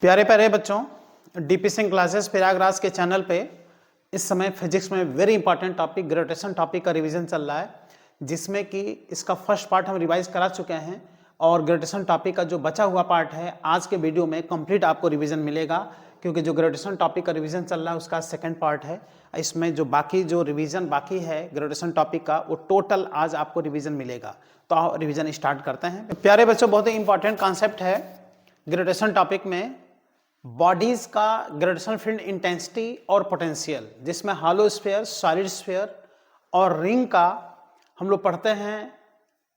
प्यारे प्यारे बच्चों, डीपी सिंह क्लासेस प्रयागराज के चैनल पे इस समय फिजिक्स में very important topic gravitation topic का रिवीजन चल रहा है, जिसमें कि इसका फर्स्ट पार्ट हम रिवाइज करा चुके हैं और ग्रेविटेशन टॉपिक का जो बचा हुआ पार्ट है आज के वीडियो में कंप्लीट आपको रिवीजन मिलेगा, क्योंकि जो ग्रेविटेशन टॉपिक का रिवीजन चल रहा है उसका सेकंड पार्ट है। इसमें जो रिवीजन बाकी है ग्रेविटेशन टॉपिक का वो टोटल आज आपको रिवीजन मिलेगा। तो आओ रिवीजन स्टार्ट करते हैं। प्यारे बच्चों, बहुत ही इंपॉर्टेंट कॉन्सेप्ट है ग्रेविटेशन टॉपिक में बॉडीज का ग्रेविटेशनल फील्ड इंटेंसिटी और पोटेंशियल, जिसमें हॉलो स्फीयर, सॉलिड स्फीयर और रिंग का हम लोग पढ़ते हैं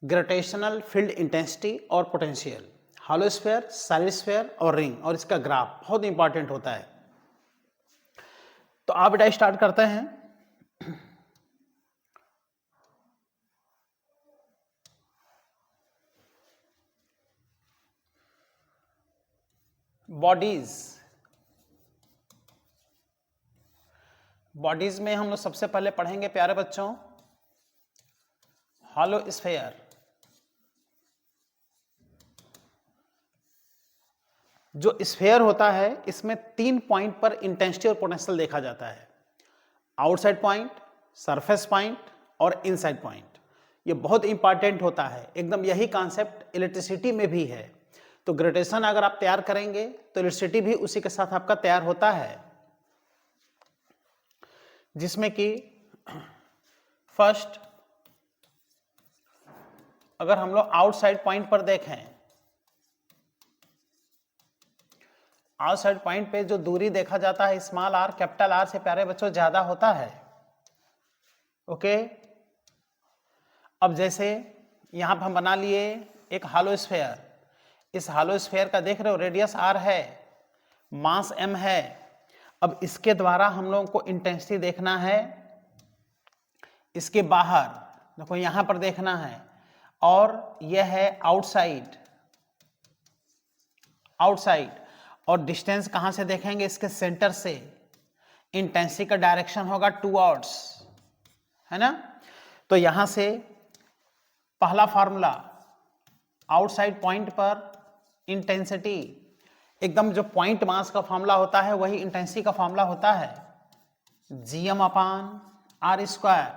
ग्रेविटेशनल फील्ड इंटेंसिटी और potential. Hollow sphere, solid sphere और रिंग, और इसका ग्राफ बहुत इंपॉर्टेंट होता है। तो आप बेटा स्टार्ट करते हैं। बॉडीज में हम लोग सबसे पहले पढ़ेंगे प्यारे बच्चों हॉलो स्फीयर। जो स्फीयर होता है इसमें 3 पॉइंट पर इंटेंसिटी और पोटेंशियल देखा जाता है, आउटसाइड पॉइंट, सरफेस पॉइंट और इनसाइड पॉइंट। ये बहुत इंपॉर्टेंट होता है, एकदम यही कॉन्सेप्ट इलेक्ट्रिसिटी में भी है। तो ग्रेविटेशन अगर आप तैयार करेंगे तो इलेक्ट्रिसिटी भी उसी के साथ आपका तैयार होता है, जिसमें कि फर्स्ट अगर हम लोग आउटसाइड पॉइंट पर देखें, आउटसाइड पॉइंट पे जो दूरी देखा जाता है स्मॉल आर कैपिटल आर से प्यारे बच्चों ज्यादा होता है। ओके, अब जैसे यहां पर हम बना लिए एक हॉलो स्फीयर। इस हॉलो स्फीयर का देख रहे हो रेडियस आर है, मास एम है। अब इसके द्वारा हम लोगों को इंटेंसिटी देखना है, इसके बाहर देखो यहां पर देखना है, और यह है आउटसाइड। और डिस्टेंस कहां से देखेंगे? इसके सेंटर से। इंटेंसिटी का डायरेक्शन होगा टूवर्ड्स, है ना। तो यहां से पहला फार्मूला, आउटसाइड पॉइंट पर इंटेंसिटी, एकदम जो पॉइंट मास का फार्मूला होता है वही इंटेंसिटी का फार्मूला होता है, Gm/r²।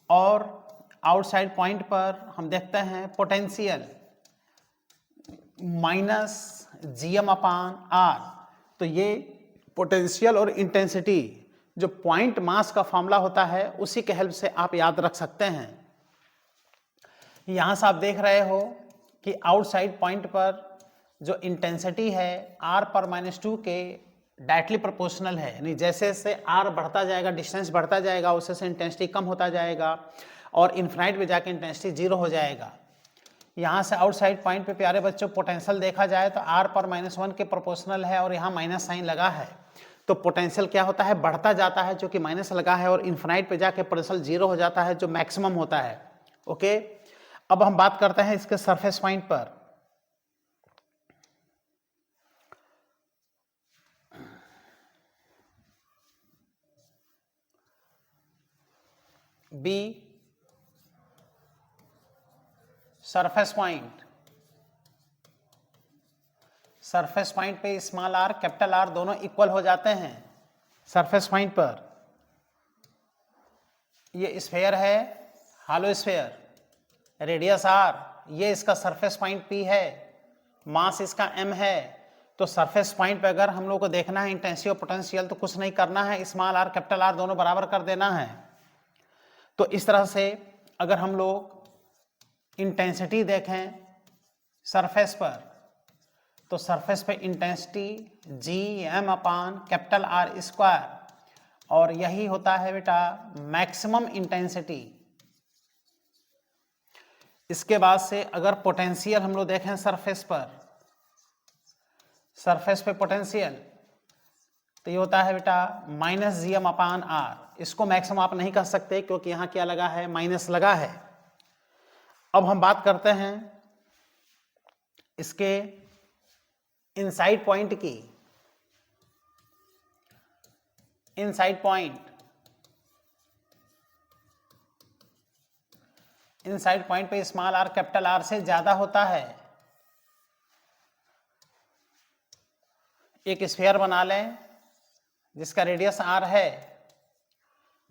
और आउटसाइड पॉइंट पर हम देखते हैं पोटेंशियल -Gm/r। तो ये पोटेंशियल और इंटेंसिटी जो पॉइंट मास का फार्मूला होता है उसी के हेल्प से आप याद रख सकते हैं। यहां से आप देख रहे हो कि आउटसाइड पॉइंट पर जो इंटेंसिटी है r/-2 के डायरेक्टली प्रोपोर्शनल है, यानी जैसे जैसे r बढ़ता जाएगा, डिस्टेंस बढ़ता जाएगा, उससे से इंटेंसिटी कम होता जाएगा और इन्फिनाइट में जाके इंटेंसिटी 0 हो जाएगा। यहाँ से आउटसाइड पॉइंट पे प्यारे बच्चों पोटेंशियल देखा जाए तो r/-1 के प्रोपोर्शनल है और यहाँ माइनस साइन लगा है, तो पोटेंशियल क्या होता है? बढ़ता जाता है, जो कि माइनस लगा है, और इन्फिनाइट पे जाके पोटेंशियल 0 हो जाता है, जो मैक्सिमम होता है। ओके, अब हम बात करते हैं इसके सरफेस पॉइंट पर। बी सरफेस पॉइंट पे स्मॉल आर कैपिटल आर दोनों इक्वल हो जाते हैं। सरफेस पॉइंट पर ये स्फीयर है, हॉलो स्फीयर, रेडियस आर, ये इसका सरफेस पॉइंट पी है, मास इसका एम है। तो सरफेस पॉइंट पे अगर हम लोग को देखना है इंटेंसिटी और पोटेंशियल, तो कुछ नहीं करना है, स्मॉल आर कैपिटल आर दोनों बराबर कर देना है। तो इस तरह से अगर हम लोग इंटेंसिटी देखें सरफेस पर, तो सरफेस पे इंटेंसिटी Gm/R², और यही होता है बेटा मैक्सिमम इंटेंसिटी। इसके बाद से अगर पोटेंशियल हम लोग देखें सरफेस पे पोटेंशियल, तो ये होता है बेटा -Gm/R। इसको मैक्सिमम आप नहीं कह सकते क्योंकि यहां क्या लगा है? माइनस लगा है। अब हम बात करते हैं इसके इनसाइड पॉइंट की। इनसाइड पॉइंट पे स्मॉल आर कैपिटल आर से ज्यादा होता है। एक स्फीयर बना लें जिसका रेडियस r है,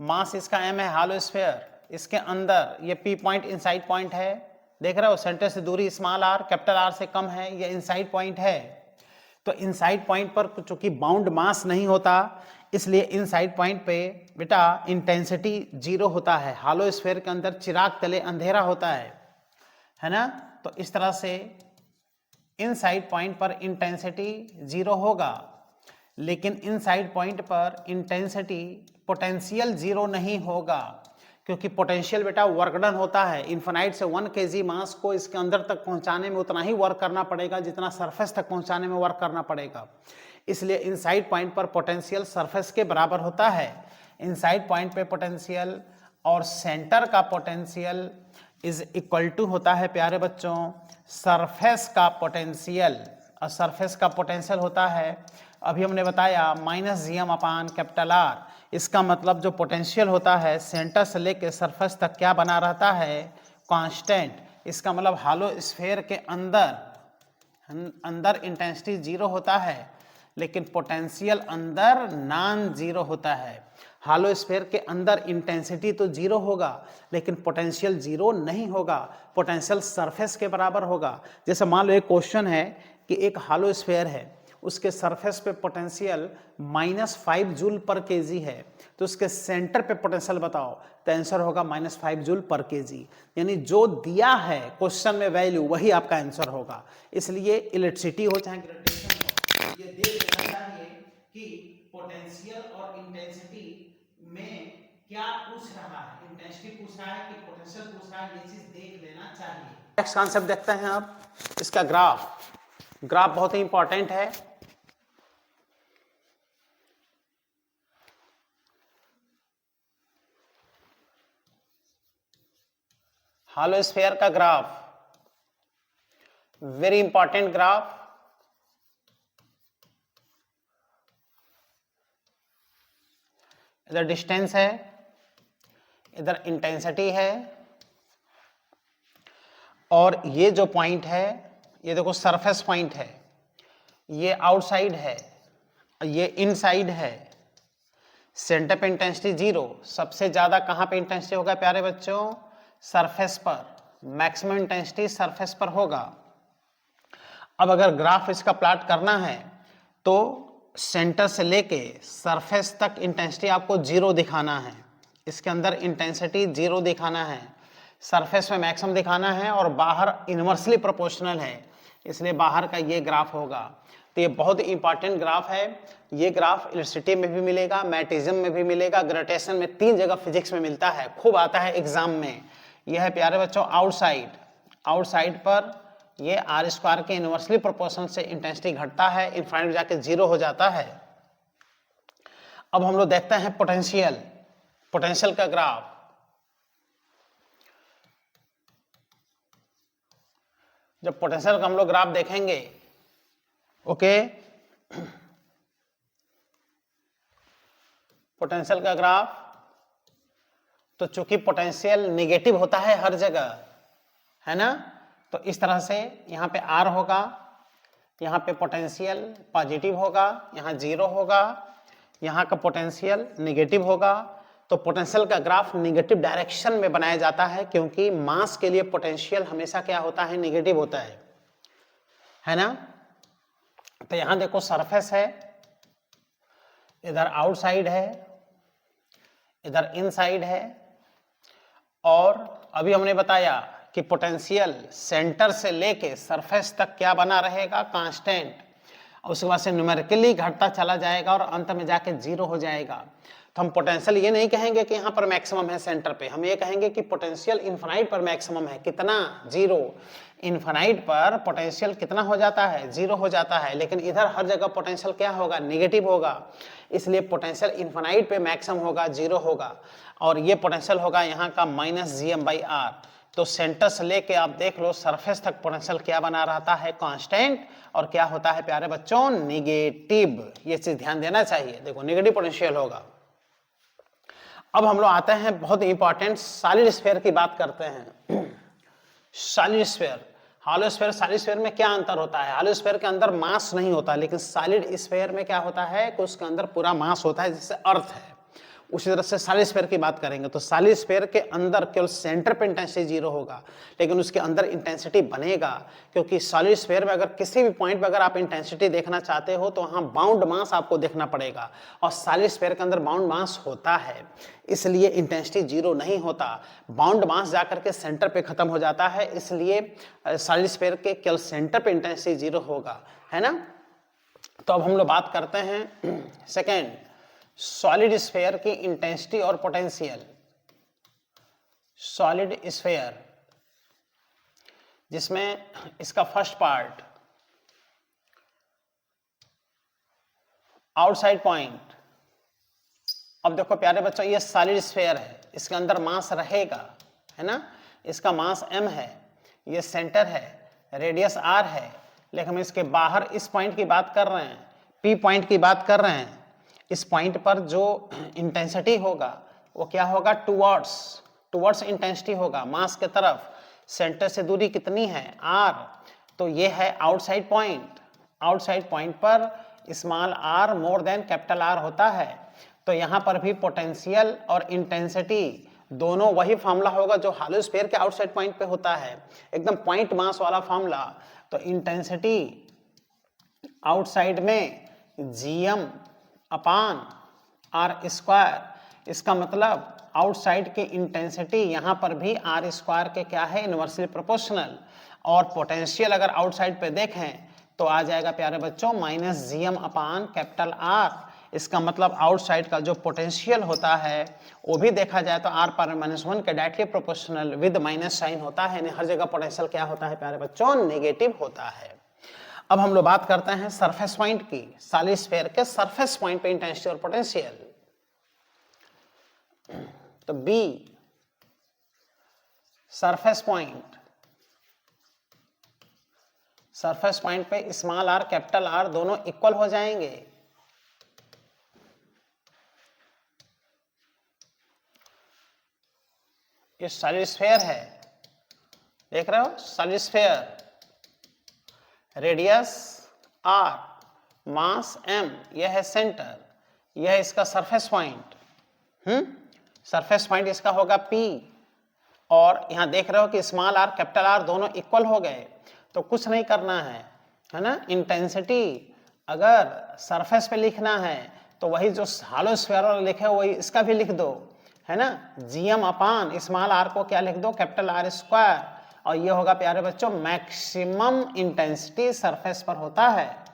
मास इसका m है, हालो स्फीयर, इसके अंदर ये p पॉइंट इनसाइड पॉइंट है, देख रहे हो, सेंटर से दूरी स्मॉल r कैपिटल R से कम है, ये इनसाइड पॉइंट है। तो इनसाइड पॉइंट पर चूंकि बाउंड मास नहीं होता, इसलिए इनसाइड पॉइंट पे बेटा इंटेंसिटी 0 होता है। हालो स्फीयर के अंदर चिराग तले अंधेरा होता है ना। तो इस तरह से इनसाइड पॉइंट पर इंटेंसिटी 0 होगा, लेकिन इनसाइड पॉइंट पर इंटेंसिटी पोटेंशियल 0 नहीं होगा, क्योंकि पोटेंशियल बेटा वर्क डन होता है। इन्फिनाइट से 1 kg मास को इसके अंदर तक पहुंचाने में उतना ही वर्क करना पड़ेगा जितना सरफेस तक पहुंचाने में वर्क करना पड़ेगा। इसलिए इनसाइड पॉइंट पर पोटेंशियल सरफेस के बराबर होता है। इनसाइड पॉइंट पे पोटेंशियल और सेंटर का पोटेंशियल इज इक्वल टू होता है प्यारे बच्चों सरफेस का पोटेंशियल, और सरफेस का पोटेंशियल होता है, अभी हमने बताया -gm/R। इसका मतलब जो पोटेंशियल होता है सेंटर से लेके सरफेस तक क्या बना रहता है, कांस्टेंट। इसका मतलब हालो स्फीयर के अंदर इंटेंसिटी 0 होता है, लेकिन पोटेंशियल अंदर नॉन 0 होता है। हालो स्फीयर के अंदर इंटेंसिटी तो 0 होगा, लेकिन पोटेंशियल 0 नहीं होगा, पोटेंशियल सरफेस के बराबर होगा। जैसे मान लो एक क्वेश्चन है कि एक हालो स्फीयर है, उसके सरफेस पे पोटेंशियल -5 जूल पर केजी है, तो उसके सेंटर पे पोटेंशियल बताओ, तो आंसर होगा -5 जूल पर केजी। यानी जो दिया है क्वेश्चन में वैल्यू वही आपका आंसर होगा। इसलिए इलेक्ट्रिसिटी हो चाहे ग्रेविटेशन हो, ये देख लेना चाहिए कि पोटेंशियल और इंटेंसिटी में क्या पूछ रहा है, इंटेंसिटी पूछ रहा है कि पोटेंशियल पूछ रहा है, ये चीज देख लेना चाहिए। नेक्स्ट कॉन्सेप्ट देखते हैं आप, इसका ग्राफ बहुत ही इंपॉर्टेंट है। हालो स्फीयर का ग्राफ, वेरी इंपॉर्टेंट ग्राफ। इधर डिस्टेंस है, इधर इंटेंसिटी है, और ये जो पॉइंट है ये देखो सरफेस पॉइंट है, ये आउटसाइड है, ये इनसाइड है। सेंटर पे इंटेंसिटी 0, सबसे ज्यादा कहां पे इंटेंसिटी होगा प्यारे बच्चों, सरफेस पर, मैक्सिमम इंटेंसिटी सरफेस पर होगा। अब अगर ग्राफ इसका प्लॉट करना है तो सेंटर से लेके सरफेस तक इंटेंसिटी आपको 0 दिखाना है, इसके अंदर इंटेंसिटी 0 दिखाना है, सरफेस में मैक्सिमम दिखाना है, और बाहर इनवर्सली प्रोपोर्शनल है, इसलिए बाहर का ये ग्राफ होगा। तो ये बहुत इंपॉर्टेंट ग्राफ है। ये ग्राफ इलेक्ट्रिसिटी में भी मिलेगा, मैग्नेटिज्म में भी मिलेगा, ग्रेविटेशन में, 3 जगह फिजिक्स में मिलता है, खूब आता है एग्जाम में। यह है प्यारे बच्चों आउटसाइड पर ये r² के इनवर्सली प्रोपोर्शनल से इंटेंसिटी घटता है, इनफाइनाइट जाके 0 हो जाता है। अब हम लोग देखते हैं पोटेंशियल का ग्राफ। जब पोटेंशियल का हम लोग ग्राफ देखेंगे, ओके, पोटेंशियल का ग्राफ, तो चूंकि पोटेंशियल नेगेटिव होता है हर जगह, है ना, तो इस तरह से यहाँ पे R होगा, यहाँ पे पोटेंशियल पॉजिटिव होगा, यहाँ 0 होगा, यहाँ का पोटेंशियल नेगेटिव होगा। तो पोटेंशियल का ग्राफ नेगेटिव डायरेक्शन में बनाया जाता है, क्योंकि मास के लिए पोटेंशियल हमेशा क्या होता है, नेगेटिव होता है ना। तो यहाँ देखो सरफेस है, इधर आउटसाइड है, इधर इनसाइड है, और अभी हमने बताया कि पोटेंशियल सेंटर से लेके सरफेस तक क्या बना रहेगा, कांस्टेंट, और उसके बाद से न्यूमेरिकली घटता चला जाएगा और अंत में जाके 0 हो जाएगा। तो हम पोटेंशियल ये नहीं कहेंगे कि यहाँ पर मैक्सिमम है सेंटर पे, हम ये कहेंगे कि पोटेंशियल इनफिनाइट पर मैक्सिमम है। कितना, 0। इनफिनाइट पर पोटेंशियल कितना हो जाता है, 0 हो जाता है, लेकिन इधर हर जगह पोटेंशियल क्या होगा, नेगेटिव होगा, इसलिए पोटेंशियल इनफिनाइट पे मैक्सिमम होगा, 0 होगा, और ये पोटेंशियल होगा यहाँ का -gm/R। तो सेंटर से लेके आप देख लो सरफेस तक पोटेंशियल क्या बना रहता है, कांस्टेंट, और क्या होता है प्यारे बच्चों, नेगेटिव। ये चीज ध्यान देना चाहिए, देखो नेगेटिव पोटेंशियल होगा। अब हम लोग आते हैं बहुत इंपॉर्टेंट सॉलिड स्फीयर की बात करते हैं। Solid sphere, hollow sphere solid sphere में क्या अंतर होता है? हॉलो स्फीयर के अंदर मास नहीं होता, लेकिन सॉलिड स्फीयर में क्या होता है कि उसके अंदर पूरा मास होता है, जिससे अर्थ है। उसी तरह से सॉलिड स्फीयर की बात करेंगे तो सॉलिड स्फीयर के अंदर केवल सेंटर पे इंटेंसिटी जीरो होगा, लेकिन उसके अंदर इंटेंसिटी बनेगा, क्योंकि सॉलिड स्फीयर में अगर किसी भी पॉइंट पे अगर आप इंटेंसिटी देखना चाहते हो तो वहाँ बाउंड मास आपको देखना पड़ेगा, और सॉलिड स्फीयर के अंदर बाउंड मास होता है, इसलिए इंटेंसिटी जीरो नहीं होता। बाउंड मास जाकर के सेंटर पे खत्म हो जाता है, इसलिए सॉलिड स्फीयर के केवल सेंटर पे इंटेंसिटी जीरो होगा, है ना। तो अब हम लोग बात करते हैं सेकेंड, सॉलिड स्फीयर की इंटेंसिटी और पोटेंशियल। सॉलिड स्फीयर जिसमें इसका फर्स्ट पार्ट आउटसाइड पॉइंट। अब देखो प्यारे बच्चों, ये सॉलिड स्फीयर है, इसके अंदर मास रहेगा, है ना, इसका मास m है, ये सेंटर है, रेडियस r है, लेकिन हम इसके बाहर इस पॉइंट की बात कर रहे हैं, p पॉइंट की बात कर रहे हैं। इस पॉइंट पर जो इंटेंसिटी होगा वो क्या होगा? टुवर्ड्स इंटेंसिटी होगा, मास के तरफ। सेंटर से दूरी कितनी है? r। तो ये है आउटसाइड पॉइंट। आउटसाइड पॉइंट पर small r more than capital R होता है। तो यहाँ पर भी पोटेंशियल और इंटेंसिटी दोनों वही फार्मूला होगा जो हॉलो स्फीयर के आउटसाइड पॉइंट पे होता है, एकदम पॉइंट मास वाला फार्मूला। तो इंटेंसिटी आउटसाइड में gm अपान r स्क्वायर, इसका मतलब आउटसाइड की इंटेंसिटी यहाँ पर भी r स्क्वायर के क्या है? Inversely proportional. और पोटेंशियल अगर आउटसाइड पे देखें तो आ जाएगा प्यारे बच्चों माइनस gm अपान कैपिटल R। इसका मतलब आउटसाइड का जो पोटेंशियल होता है वो भी देखा जाए तो r पावर माइनस 1 के directly proportional with minus sign होता है, यानी हर जगह पोटेंशियल क्या होता है प्यारे बच्चों? नेगेटिव होता है। अब हम लोग बात करते हैं सरफेस पॉइंट की। सॉलिड स्फीयर के सरफेस पॉइंट पे इंटेंसिटी और पोटेंशियल। तो B surface point, surface point पे स्मॉल r कैपिटल R दोनों इक्वल हो जाएंगे। ये सॉलिड स्फीयर है, देख रहे हो, सॉलिड स्फीयर, रेडियस r, मास m, यह है सेंटर, यह है इसका सरफेस पॉइंट। सरफेस पॉइंट इसका होगा P, और यहां देख रहे हो कि स्मॉल r कैपिटल R दोनों इक्वल हो गए। तो कुछ नहीं करना है ना। इंटेंसिटी अगर सरफेस पे लिखना है तो वही जो हॉलो स्फीयर वाला लिखे वही इसका भी लिख दो, है ना। gm अपान स्मॉल r को क्या लिख दो? Capital R square. और ये होगा प्यारे बच्चों मैक्सिमम इंटेंसिटी सरफेस पर होता है।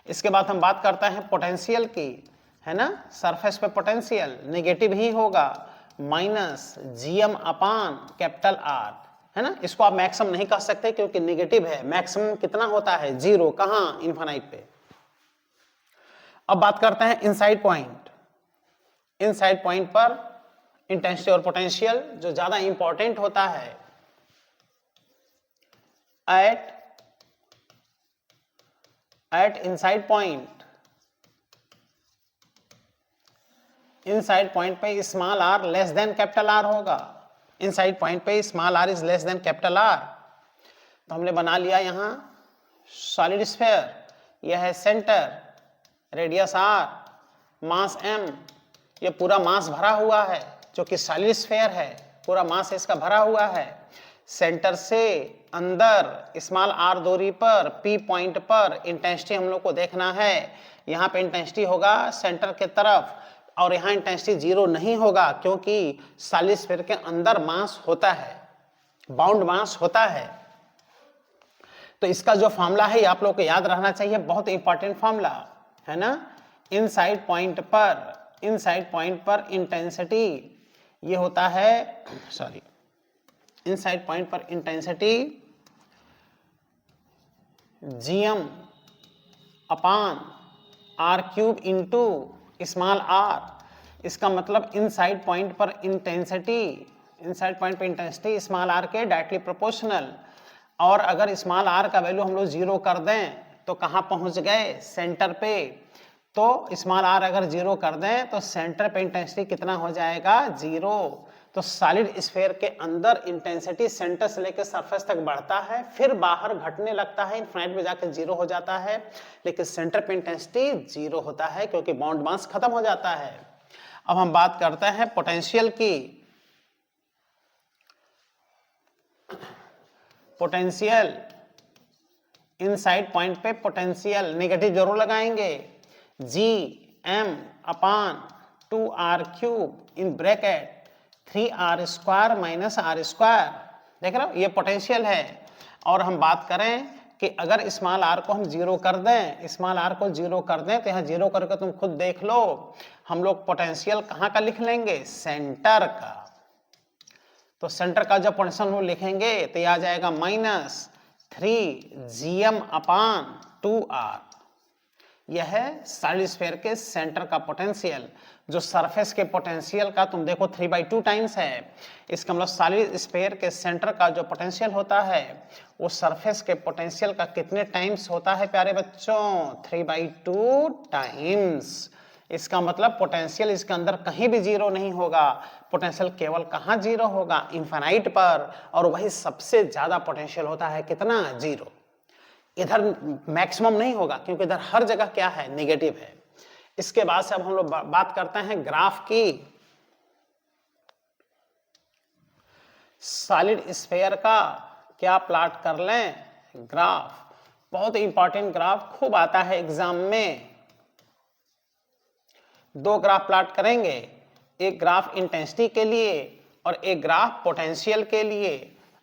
इसके बाद हम बात करते हैं पोटेंशियल की, है ना। सरफेस पे पोटेंशियल नेगेटिव ही होगा, माइनस gm अपान कैपिटल R, है ना। इसको आप मैक्सिमम नहीं कह सकते क्योंकि नेगेटिव है। मैक्सिमम कितना होता है? 0। कहाँ? इनफाइनाइट पे। अब बात करते हैं इनसाइड पॉइंट। इनसाइड पॉइंट पर इंटेंसिटी और पोटेंशियल जो ज्यादा इंपॉर्टेंट होता है। At inside point, inside point पे small r less than capital R होगा। इनसाइड पॉइंट पे small r is less than capital R। तो हमने बना लिया यहाँ सॉलिड स्फीयर, यह है सेंटर, रेडियस r, मास m, ये पूरा मास भरा हुआ है जो कि सॉलिड स्फीयर है, पूरा मास इसका भरा हुआ है। सेंटर से अंदर स्मॉल r दूरी पर P पॉइंट पर इंटेंसिटी हम लोग को देखना है। यहाँ पे इंटेंसिटी होगा सेंटर के तरफ, और यहाँ इंटेंसिटी 0 नहीं होगा क्योंकि सॉलिड स्फीयर के अंदर मास होता है, बाउंड मास होता है। तो इसका जो फॉर्मूला है ये आप लोग को याद रहना चाहिए, बहुत इंपॉर्टेंट फॉर्मूला है ना। इनसाइड पॉइंट पर इंटेंसिटी ये होता है, सॉरी, इनसाइड पॉइंट पर इंटेंसिटी gm अपान r cube into small r। इसका मतलब इनसाइड पॉइंट पर इंटेंसिटी स्मॉल r के डायरेक्टली प्रोपोर्शनल। और अगर स्मॉल r का वैल्यू हम लोग 0 कर दें तो कहाँ पहुंच गए? सेंटर पे। तो स्मॉल r अगर 0 कर दें तो सेंटर पे इंटेंसिटी कितना हो जाएगा? 0। तो तो सॉलिड स्फीयर के अंदर इंटेंसिटी सेंटर से लेकर सरफेस तक बढ़ता है, फिर बाहर घटने लगता है, इनफिनिट में जाकर जीरो हो जाता है, लेकिन सेंटर पे इंटेंसिटी जीरो होता है क्योंकि बाउंड मास खत्म हो जाता है। अब हम बात करते हैं पोटेंशियल की। पोटेंशियल इनसाइड पॉइंट पे पोटेंशियल नेगेटिव जरूर लगाएंगे, G M upon 2r³ in bracket 3r² minus r²। देख रहे हो, ये पोटेंशियल है। और हम बात करें कि अगर स्मॉल r को हम जीरो कर दें, स्मॉल r को जीरो कर दें, तो यहाँ जीरो करके तुम खुद देख लो, हम लोग पोटेंशियल कहाँ का लिख लेंगे, सेंटर का। तो सेंटर का जब पोटेंशियल हम लिखेंगे तो ये आ जाएगा -3gm अपान 2r। यह है सॉलिड स्फीयर के सेंटर का पोटेंशियल। जो सरफेस के पोटेंशियल का तुम देखो 3/2 टाइम्स है। इसका मतलब सॉलिड स्फीयर के सेंटर का जो पोटेंशियल होता है वो सरफेस के पोटेंशियल का कितने टाइम्स होता है प्यारे बच्चों, 3/2 टाइम्स। इसका मतलब पोटेंशियल इसके अंदर कहीं भी जीरो नहीं होगा, पोटेंशियल केवल कहाँ जीरो होगा, इनफाइनाइट पर, और वही सबसे ज्यादा पोटेंशियल होता है कितना, जीरो। इधर मैक्सिमम नहीं होगा क्योंकि इधर हर जगह क्या है, नेगेटिव है। इसके बाद से अब हम लोग बात करते हैं ग्राफ की। सॉलिड स्फीयर का क्या प्लॉट कर लें, ग्राफ, बहुत इंपॉर्टेंट ग्राफ, खूब आता है एग्जाम में। दो ग्राफ प्लॉट करेंगे, एक ग्राफ इंटेंसिटी के लिए और एक ग्राफ पोटेंशियल के लिए।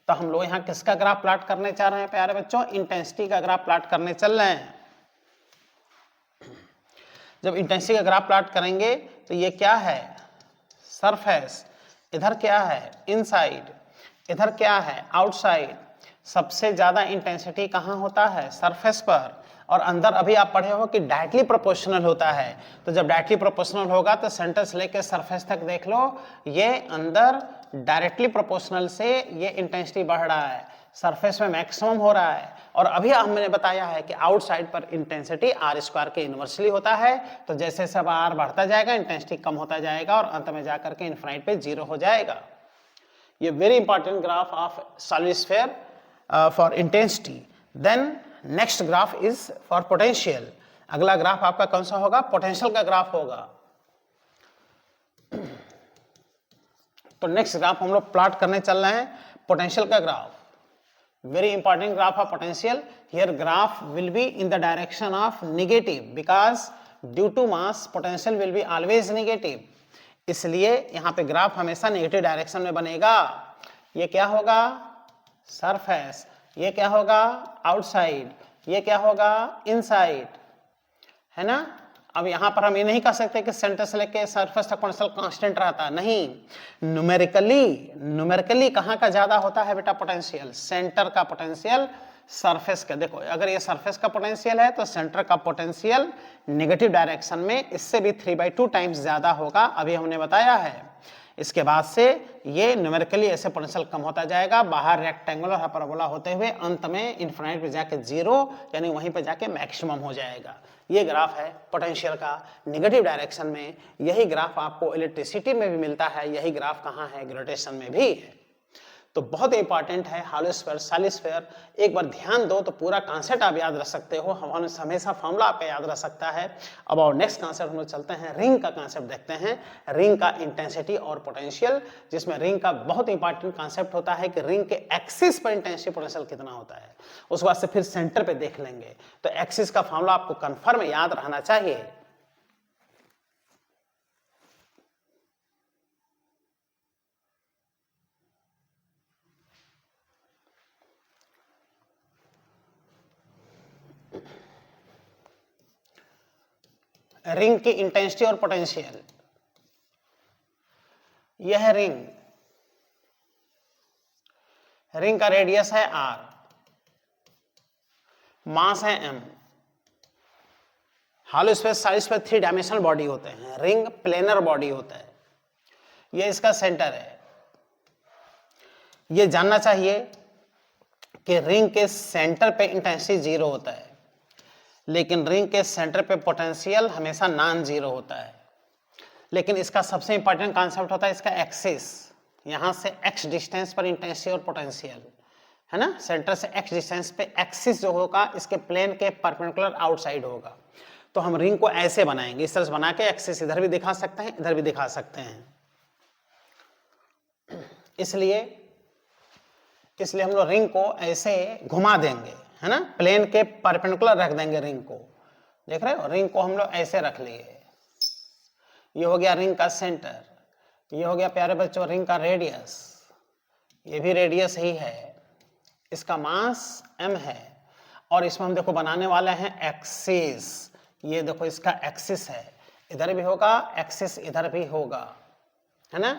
तो हम लोग यहाँ किसका ग्राफ प्लॉट करने चाह रहे हैं प्यारे बच्चों, इंटेंसिटी का ग्राफ प्लॉट करने चल रहे हैं। जब इंटेंसिटी का ग्राफ प्लॉट करेंगे तो ये क्या है, सरफेस, इधर क्या है, इनसाइड, इधर क्या है, आउटसाइड। सबसे ज्यादा इंटेंसिटी कहाँ होता है, सरफेस पर, और अंदर अभी आप पढ़े हो कि डायरेक्टली प्रोपोर्शनल होता है। तो जब डायरेक्टली प्रोपोर्शनल होगा तो सेंटर से लेकर सरफेस तक देख लो, ये अंदर डायरेक्टली प्रोपोर्शनल से ये इंटेंसिटी बढ़ रहा है, सरफेस में मैक्सिमम हो रहा है। और अभी हमने बताया है कि आउटसाइड पर इंटेंसिटी r² के इनवर्सली होता है। तो जैसे सब r बढ़ता जाएगा इंटेंसिटी कम होता जाएगा और अंत में जाकर के इनफिनिट पे जीरो हो जाएगा। ये very important graph of solid sphere for intensity. Then next graph is for potential. अगला ग्राफ आपका कौन सा होगा, पोटेंशियल का ग्राफ होगा। तो नेक्स्ट ग्राफ हम लोग प्लॉट करने चल रहे हैं पोटेंशियल का graph. Very important graph of potential. Here graph will be in the direction of negative because due to mass potential will be always negative. इसलिए यहाँ पे ग्राफ हमेशा नेगेटिव डायरेक्शन में बनेगा। ये क्या होगा, सरफेस, ये क्या होगा, आउटसाइड, ये क्या होगा, इनसाइड, है ना। अब यहां पर हम ये नहीं कह सकते कि सेंटर से लेके सरफेस तक पोटेंशियल कांस्टेंट रहता, नहीं। न्यूमेरिकली कहां का ज्यादा होता है बेटा, पोटेंशियल, सेंटर का पोटेंशियल सरफेस का। देखो अगर ये सरफेस का पोटेंशियल है तो सेंटर का पोटेंशियल नेगेटिव डायरेक्शन में इससे भी 3/2 टाइम्स ज्यादा होगा, अभी हमने बताया है। इसके बाद से ये न्यूमेरिकली ऐसे पोटेंशियल कम होता जाएगा, बाहर रेक्टेंगुलर हाइपरबोला होते हुए अंत में इनफिनिट पे जाके जीरो, यानी वहीं पे जाके मैक्सिमम हो जाएगा। ये ग्राफ है पोटेंशियल का नेगेटिव डायरेक्शन में। यही ग्राफ आपको इलेक्ट्रिसिटी में भी मिलता है, यही ग्राफ कहाँ है, ग्रेविटेशन में भी है। तो बहुत इंपॉर्टेंट है हॉलो स्फीयर, सॉलिड स्फीयर। एक बार ध्यान दो तो पूरा कॉन्सेप्ट आप याद रख सकते हो, हमेशा फॉर्मूला आपका याद रख सकता है। अब और नेक्स्ट कॉन्सेप्ट हम लोग चलते हैं, रिंग का कॉन्सेप्ट देखते हैं, रिंग का इंटेंसिटी और पोटेंशियल, जिसमें रिंग का बहुत इंपॉर्टेंट कॉन्सेप्ट होता है कि रिंग के एक्सिस पर इंटेंसिटी पोटेंशियल कितना होता है। उसके बाद से फिर सेंटर पे देख लेंगे। तो एक्सिस का फॉर्मूला आपको कन्फर्म याद रहना चाहिए। रिंग की इंटेंसिटी और पोटेंशियल, यह रिंग, रिंग का रेडियस है r, मास है m। Hollow sphere, solid sphere 3 dimensional body होते हैं, रिंग प्लेनर बॉडी होता है। यह इसका सेंटर है। यह जानना चाहिए कि रिंग के सेंटर पे इंटेंसिटी जीरो होता है, लेकिन रिंग के सेंटर पे पोटेंशियल हमेशा नॉन जीरो होता है। लेकिन इसका सबसे इंपॉर्टेंट कॉन्सेप्ट होता है इसका एक्सिस। यहां से x डिस्टेंस पर इंटेंसिटी और पोटेंशियल, है ना, सेंटर से x डिस्टेंस पे एक्सिस जो होगा इसके प्लेन के परपेंडिकुलर आउटसाइड होगा। तो हम रिंग को ऐसे बनाएंगे, इस तरह से बना के एक्सिस इधर भी दिखा सकते हैं, इधर भी दिखा सकते हैं। इसलिए हम लोग रिंग को ऐसे घुमा देंगे, है ना, प्लेन के परपेंडिकुलर रख देंगे रिंग को। देख रहे हो, रिंग को हम लोग ऐसे रख लिए। ये हो गया रिंग का सेंटर, ये हो गया प्यारे बच्चों रिंग का रेडियस, ये भी रेडियस ही है, इसका मास m है, और इसमें हम देखो बनाने वाले हैं एक्सिस। ये देखो इसका एक्सिस है, इधर भी होगा एक्सिस, इधर भी होगा, है ना।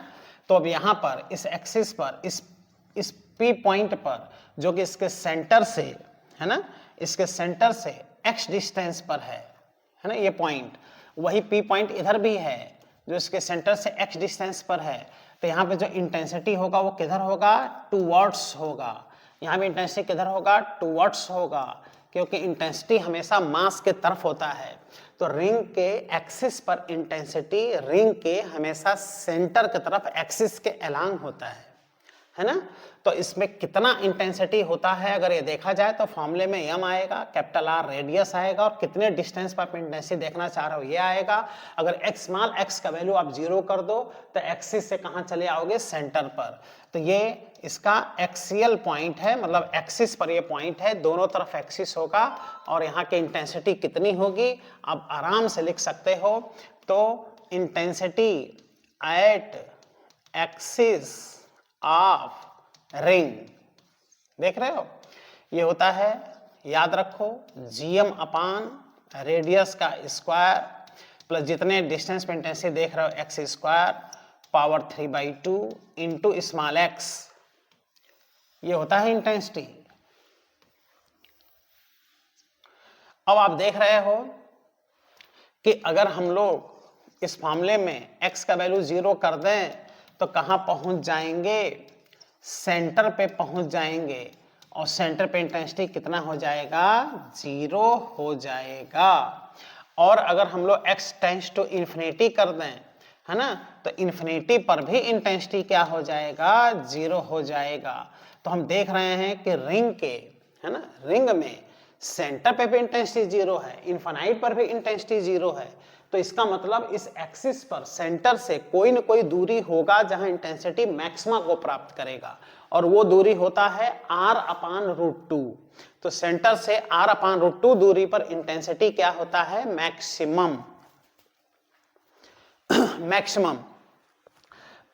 तो अब यहाँ पर इस एक्सिस पर इस P पॉइंट पर जो कि इसके सेंटर से, है ना, इसके सेंटर से x डिस्टेंस पर है ना ये पॉइंट, वही P पॉइंट इधर भी है जो इसके सेंटर से x डिस्टेंस पर है। तो यहाँ पे जो इंटेंसिटी होगा वो किधर होगा, टूवर्ड्स होगा। यहाँ भी इंटेंसिटी किधर होगा, टूवर्ड्स होगा, क्योंकि इंटेंसिटी हमेशा मास के तरफ होता है। तो रिंग के एक्सिस पर इंटेंसिटी रिंग के हमेशा सेंटर की तरफ एक्सिस के अलांग होता है ना। तो इसमें कितना इंटेंसिटी होता है अगर ये देखा जाए तो फॉर्मूले में m आएगा, कैपिटल R रेडियस आएगा, और कितने डिस्टेंस पर आप इंटेंसिटी देखना चाह रहे हो ये आएगा। अगर x स्मॉल x का वैल्यू आप 0 कर दो तो एक्सिस से कहाँ चले आओगे, सेंटर पर। तो ये इसका एक्सियल पॉइंट है, मतलब एक्सिस पर ये पॉइंट है, दोनों तरफ एक्सिस होगा, और यहाँ की इंटेंसिटी कितनी होगी आप आराम से लिख सकते हो। तो intensity at axis of ring, देख रहे हो, ये होता है, याद रखो, gm अपान रेडियस का स्क्वायर प्लस जितने डिस्टेंस पे इंटेंसिटी देख रहे हो x square power 3/2 into small x, ये होता है इंटेंसिटी। अब आप देख रहे हो कि अगर हम लोग इस मामले में x का वैल्यू 0 कर दें तो कहां पहुंच जाएंगे, सेंटर पे पहुंच जाएंगे, और सेंटर पे इंटेंसिटी कितना हो जाएगा, 0 हो जाएगा। और अगर हम लोग x टेंड्स टू इन्फिनिटी कर दें, है ना, तो इन्फिनिटी पर भी इंटेंसिटी क्या हो जाएगा, 0 हो जाएगा। तो हम देख रहे हैं कि रिंग के, है ना, रिंग में सेंटर पे भी इंटेंसिटी 0 है, इन्फिनाइट पर भी इंटेंसिटी 0 है। तो इसका मतलब इस एक्सिस पर सेंटर से कोई न कोई दूरी होगा जहां इंटेंसिटी मैक्सिमा को प्राप्त करेगा, और वो दूरी होता है r/√2। तो सेंटर से r/√2 दूरी पर इंटेंसिटी क्या होता है, मैक्सिमम। मैक्सिमम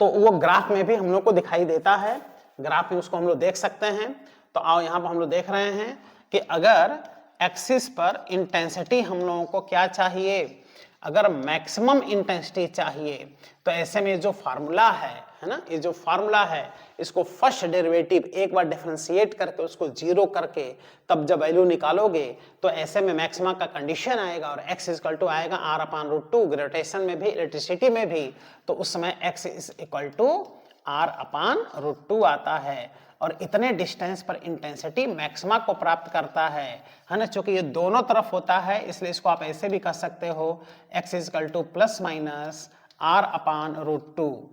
तो वो ग्राफ में भी हम लोग को दिखाई देता है, ग्राफ में उसको हम लोग देख सकते हैं। तो आओ यहाँ पर हम लोग देख रहे हैं कि अगर एक्सिस पर इंटेंसिटी हम लोगों को क्या चाहिए, अगर मैक्सिमम इंटेंसिटी चाहिए, तो ऐसे में जो फार्मूला है ना, ये जो फार्मूला है इसको फर्स्ट डेरिवेटिव एक बार डिफरेंशिएट करके उसको 0 करके तब जब वैल्यू निकालोगे तो ऐसे में मैक्सिमा का कंडीशन आएगा, और x इक्वल टू आएगा r/√2, ग्रेविटेशन में भी इलेक्ट्रिसिटी में भी, तो उस समय x is equal to r/√2 आता है, और इतने डिस्टेंस पर इंटेंसिटी मैक्सिमा को प्राप्त करता है ना। चूंकि ये दोनों तरफ होता है इसलिए इसको आप ऐसे भी कह सकते हो, x equal two plus minus r/√2,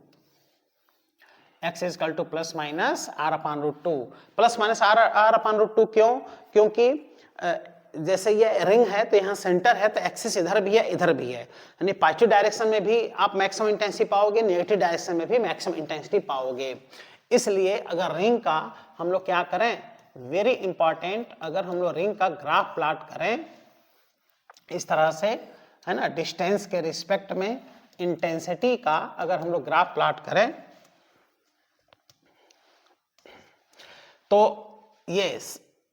x equal two plus minus r/√2, plus minus r/√2 क्यों, क्योंकि जैसे ये रिंग है तो यहाँ सेंटर है तो एक्सिस इधर भी है इधर भी है, यानी पॉजिटिव डायरेक्शन में भी आप मैक्सिमम इंटेंसिटी पाओगे, नेगेटिव डायरेक्शन में भी मैक्सिमम इंटेंसिटी पाओगे। इसलिए अगर रिंग का हम लोग क्या करें, वेरी इंपॉर्टेंट, अगर हम लोग रिंग का ग्राफ प्लॉट करें इस तरह से, है ना, डिस्टेंस के रिस्पेक्ट में इंटेंसिटी का अगर हम लोग ग्राफ प्लॉट करें तो ये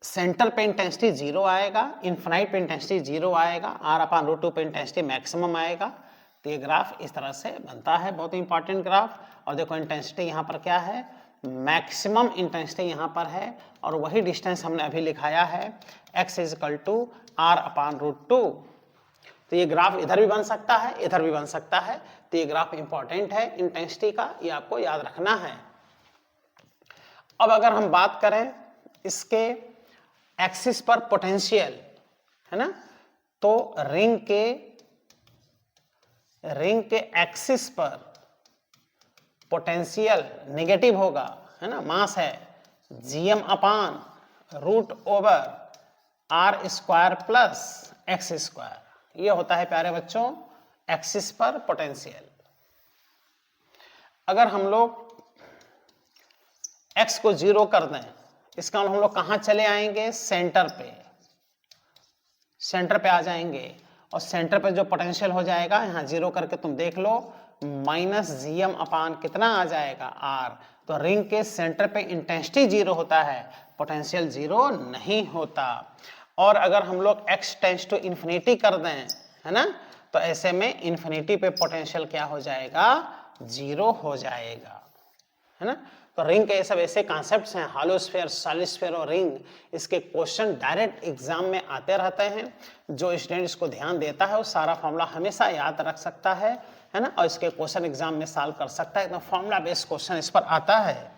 सेंटर पे इंटेंसिटी 0 आएगा, इन्फिनाइट पे इंटेंसिटी 0 आएगा, r/√2 पे इंटेंसिटी मैक्सिमम आएगा। तो ये ग्राफ इस तरह से बनता है, बहुत इंपॉर्टेंट ग्राफ। और देखो इंटेंसिटी यहाँ पर क्या है, मैक्सिमम इंटेंसिटी यहाँ पर है, और वही डिस्टेंस हमने अभी लिखाया है x इक्वल टू r/√2। तो ये ग्राफ इधर भी बन सकता है इधर भी बन सकता है, तो ये ग्राफ इंपॉर्टेंट है इंटेंसिटी का, ये आपको याद रखना है। अब अगर हम बात करें इसके एक्सिस पर पोटेंशियल, है ना, तो रिंग के एक्सिस पर पोटेंशियल नेगेटिव होगा, है ना, मास है gm upon root over R square plus X square. ये होता है प्यारे बच्चों एक्सिस पर पोटेंशियल। अगर हम लोग x को 0 कर दें, इसका मतलब हम लोग कहां चले आएंगे, सेंटर पे, सेंटर पे आ जाएंगे और सेंटर पे जो पोटेंशियल हो जाएगा यहाँ 0 करके तुम देख लो, माइनस जीएम अपान कितना आ जाएगा r। तो रिंग के सेंटर पे इंटेंसिटी 0 होता है, पोटेंशियल 0 नहीं होता। और अगर हम लोग x टेंड्स टू इन्फिनिटी कर दें, है ना, तो ऐसे में इन्फिनिटी पे पोटेंशियल क्या हो जाएगा, 0 हो जाएगा, है ना। तो रिंग के ये सब ऐसे कॉन्सेप्ट्स हैं, हॉलो स्फीयर, सॉलिड स्फीयर और रिंग। इसके क्वेश्चन डायरेक्ट एग्जाम में आते रहते हैं। जो स्टूडेंट इसको ध्यान देता है वो सारा फॉर्मूला हमेशा याद रख सकता है ना, और इसके क्वेश्चन एग्जाम में सॉल्व कर सकता है। तो फॉर्मूला बेस्ड क्वेश्चन इस पर आता है।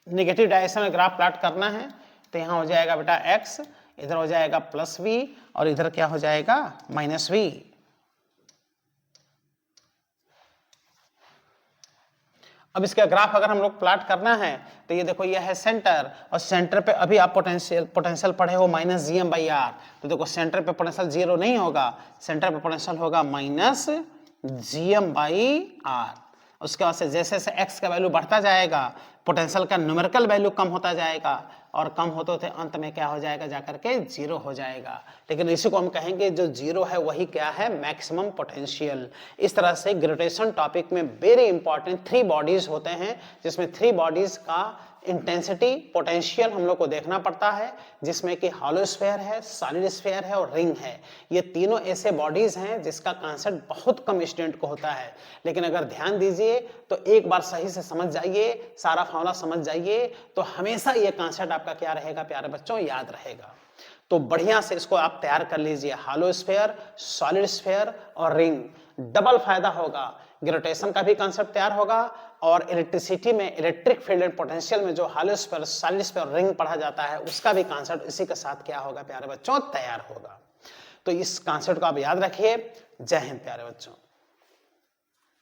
नेगेटिव डायरेक्शन में ग्राफ प्लॉट करना है तो यहाँ हो जाएगा बेटा x, इधर हो जाएगा प्लस v और इधर क्या हो जाएगा माइनस v। अब इसका ग्राफ अगर हम लोग प्लॉट करना है तो ये देखो, ये है सेंटर और सेंटर पे अभी आप पोटेंशियल पढ़े हो minus G M by R. तो देखो सेंटर पे पोटेंशियल 0 नहीं होगा, सेंटर पे पोटेंशियल होगा minus G M by R. उसके बाद से जैसे जैसे x का वैल्यू बढ़ता जाएगा पोटेंशियल का न्यूमेरिकल वैल्यू कम होता जाएगा और कम होते होते अंत में क्या हो जाएगा, जाकर के 0 हो जाएगा। लेकिन इसी को हम कहेंगे जो 0 है वही क्या है, मैक्सिमम पोटेंशियल। इस तरह से ग्रेविटेशन टॉपिक में वेरी इंपॉर्टेंट 3 बॉडीज होते हैं, जिसमें 3 बॉडीज का इंटेंसिटी पोटेंशियल हम लोग को देखना पड़ता है, जिसमें कि हॉलो स्फीयर है, सॉलिड स्फीयर है और रिंग है। ये तीनों ऐसे बॉडीज हैं जिसका कॉन्सेप्ट बहुत कम स्टूडेंट को होता है। लेकिन अगर ध्यान दीजिए तो एक बार सही से समझ जाइए, सारा फॉर्मूला समझ जाइए, तो हमेशा ये कॉन्सेप्ट आपका क्या रहेगा प्यारे बच्चों, याद रहेगा। तो बढ़िया से इसको आप तैयार कर लीजिए, हॉलो स्फीयर, सॉलिड स्फीयर और रिंग। डबल फायदा होगा, ग्रेविटेशन का भी कॉन्सेप्ट तैयार होगा और इलेक्ट्रिसिटी में इलेक्ट्रिक फील्ड एंड पोटेंशियल में जो hollow sphere, solid sphere, ring पढ़ा जाता है उसका भी कॉन्सेप्ट इसी के साथ क्या होगा प्यारे बच्चों, तैयार होगा। तो इस कॉन्सेप्ट को आप याद रखिए। जय हिंद प्यारे बच्चों।